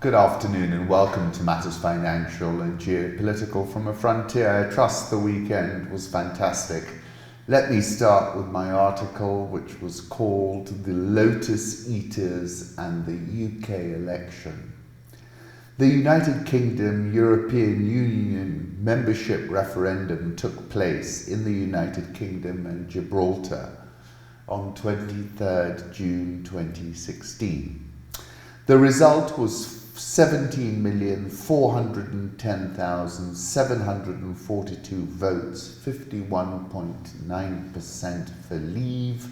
Good afternoon and welcome to Matters Financial and Geopolitical from a Frontier. I trust the weekend was fantastic. Let me start with my article, which was called The Lotos-Eaters and the UK Election. The United Kingdom European Union membership referendum took place in the United Kingdom and Gibraltar on 23rd June 2016. The result was 17,410,742 votes, 51.9% for Leave,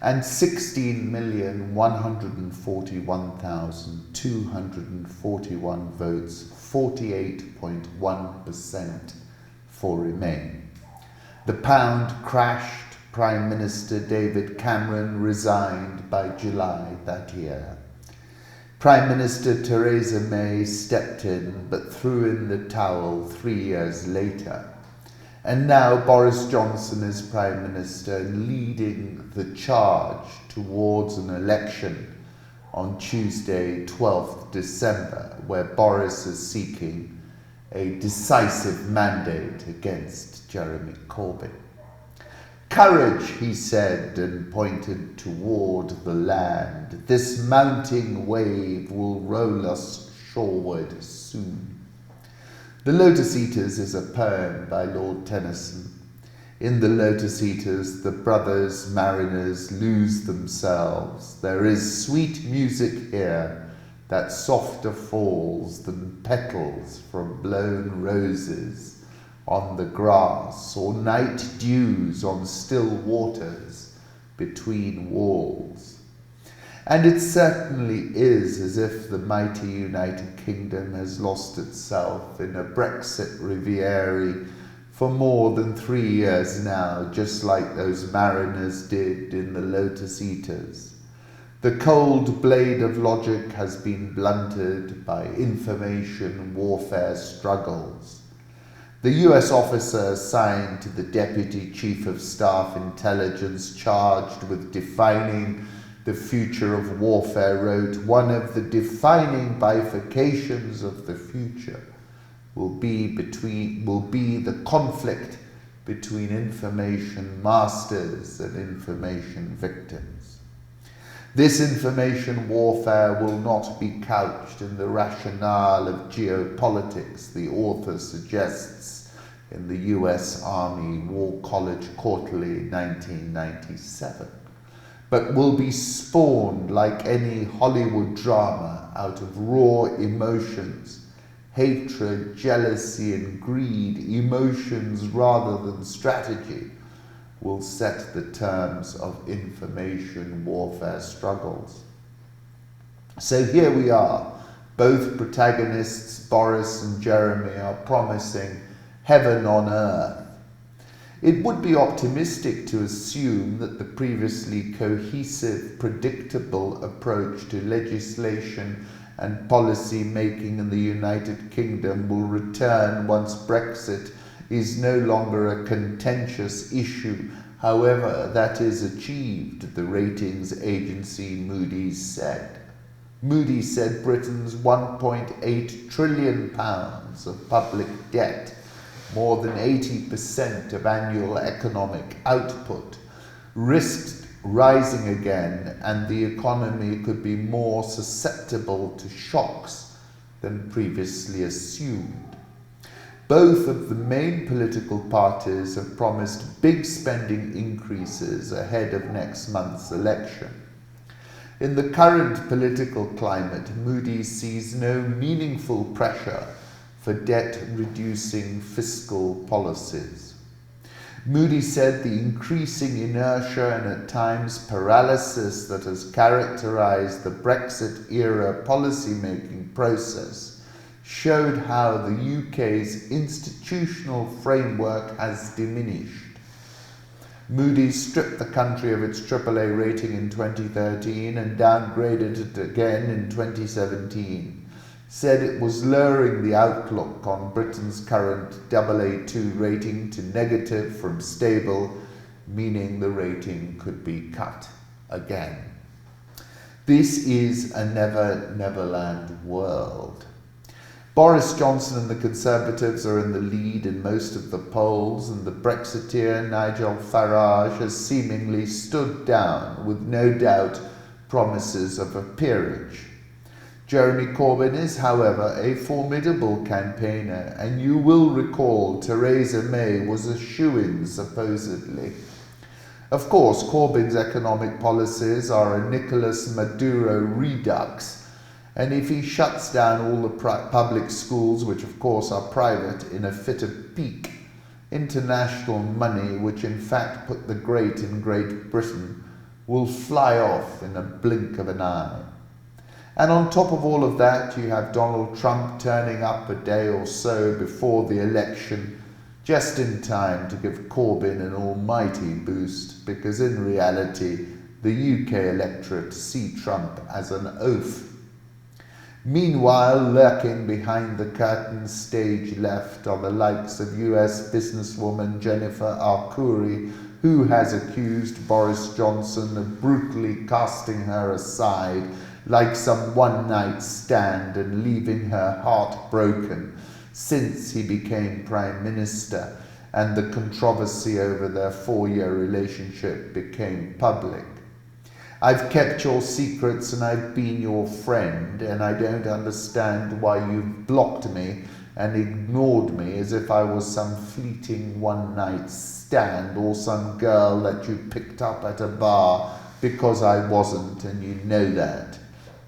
and 16,141,241 votes, 48.1% for Remain. The pound crashed. Prime Minister David Cameron resigned by July that year. Prime Minister Theresa May stepped in but threw in the towel 3 years later. And now Boris Johnson is Prime Minister, leading the charge towards an election on Tuesday, 12th December, where Boris is seeking a decisive mandate against Jeremy Corbyn. Courage, he said, and pointed toward the land. This mounting wave will roll us shoreward soon. The Lotos-Eaters is a poem by Lord Tennyson. In the Lotos-Eaters, the brothers mariners lose themselves. There is sweet music here that softer falls than petals from blown roses on the grass, or night dews on still waters between walls. And it certainly is as if the mighty United Kingdom has lost itself in a Brexit Riviera for more than 3 years now, just like those mariners did in the Lotos-Eaters. The cold blade of logic has been blunted by information warfare struggles. The US officer assigned to the Deputy Chief of Staff Intelligence charged with defining the future of warfare wrote, "One of the defining bifurcations of the future will be the conflict between information masters and information victims. This information warfare will not be couched in the rationale of geopolitics," the author suggests in the US Army War College Quarterly 1997, but will be spawned like any Hollywood drama out of raw emotions, hatred, jealousy, and greed, emotions rather than strategy, will set the terms of information warfare struggles. So here we are. Both protagonists, Boris and Jeremy, are promising heaven on earth. It would be optimistic to assume that the previously cohesive, predictable approach to legislation and policy making in the United Kingdom will return once Brexit is no longer a contentious issue, however that is achieved, the ratings agency Moody's said. Moody's said Britain's £1.8 trillion of public debt, more than 80% of annual economic output, risked rising again, and the economy could be more susceptible to shocks than previously assumed. Both of the main political parties have promised big spending increases ahead of next month's election. In the current political climate, Moody's sees no meaningful pressure for debt-reducing fiscal policies. Moody's said the increasing inertia and at times paralysis that has characterized the Brexit-era policy-making process showed how the UK's institutional framework has diminished. Moody's stripped the country of its AAA rating in 2013 and downgraded it again in 2017, said it was lowering the outlook on Britain's current AA2 rating to negative from stable, meaning the rating could be cut again. This is a never-Neverland world. Boris Johnson and the Conservatives are in the lead in most of the polls, and the Brexiteer Nigel Farage has seemingly stood down with no doubt promises of a peerage. Jeremy Corbyn is, however, a formidable campaigner, and you will recall Theresa May was a shoo-in, supposedly. Of course, Corbyn's economic policies are a Nicolas Maduro redux, and if he shuts down all the public schools, which of course are private, in a fit of pique, international money, which in fact put the great in Great Britain, will fly off in a blink of an eye. And on top of all of that, you have Donald Trump turning up a day or so before the election, just in time to give Corbyn an almighty boost, because in reality, the UK electorate see Trump as an oaf. Meanwhile, lurking behind the curtain stage left are the likes of US businesswoman Jennifer Arcuri, who has accused Boris Johnson of brutally casting her aside like some one-night stand and leaving her heart broken since he became Prime Minister and the controversy over their 4-year relationship became public. I've kept your secrets and I've been your friend, and I don't understand why you've blocked me and ignored me as if I was some fleeting one-night stand or some girl that you picked up at a bar, because I wasn't, and you know that.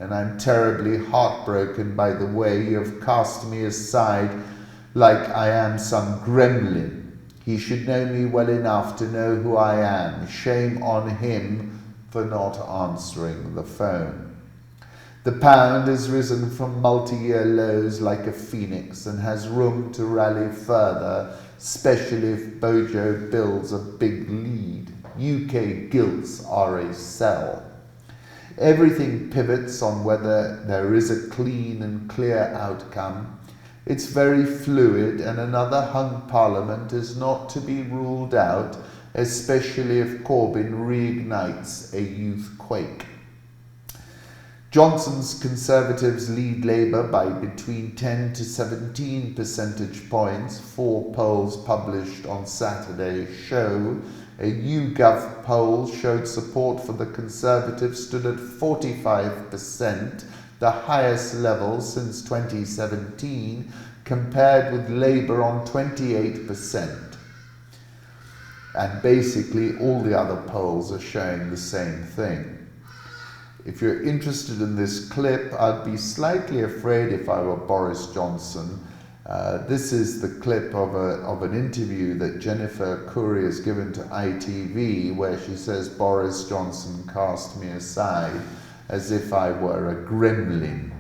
And I'm terribly heartbroken by the way you have cast me aside like I am some gremlin. He should know me well enough to know who I am. Shame on him for not answering the phone. The pound has risen from multi-year lows like a phoenix and has room to rally further, especially if Bojo builds a big lead. UK gilts are a sell. Everything pivots on whether there is a clean and clear outcome. It's very fluid, and another hung parliament is not to be ruled out, especially if Corbyn reignites a youth quake. Johnson's Conservatives lead Labour by between 10 to 17 percentage points. 4 polls published on Saturday show. A YouGov poll showed support for the Conservatives stood at 45%, the highest level since 2017, compared with Labour on 28%. And basically all the other polls are showing the same thing. If you're interested in this clip, I'd be slightly afraid if I were Boris Johnson. This is the clip of an interview that Jennifer Arcuri has given to ITV, where she says Boris Johnson cast me aside as if I were a gremlin.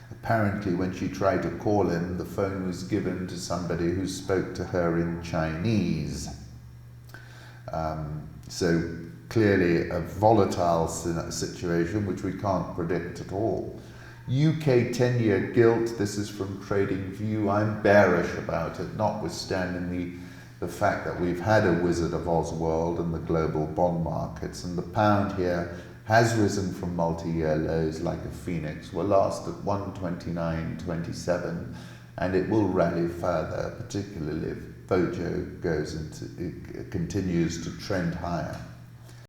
Apparently, when she tried to call him, the phone was given to somebody who spoke to her in Chinese. So clearly a volatile situation which we can't predict at all. UK 10-year gilt, this is from TradingView. I'm bearish about it, notwithstanding the fact that we've had a Wizard of Oz world in the global bond markets, and the pound here has risen from multi-year lows like a phoenix. We're last at 129.27, and it will rally further, particularly if Bojo continues to trend higher.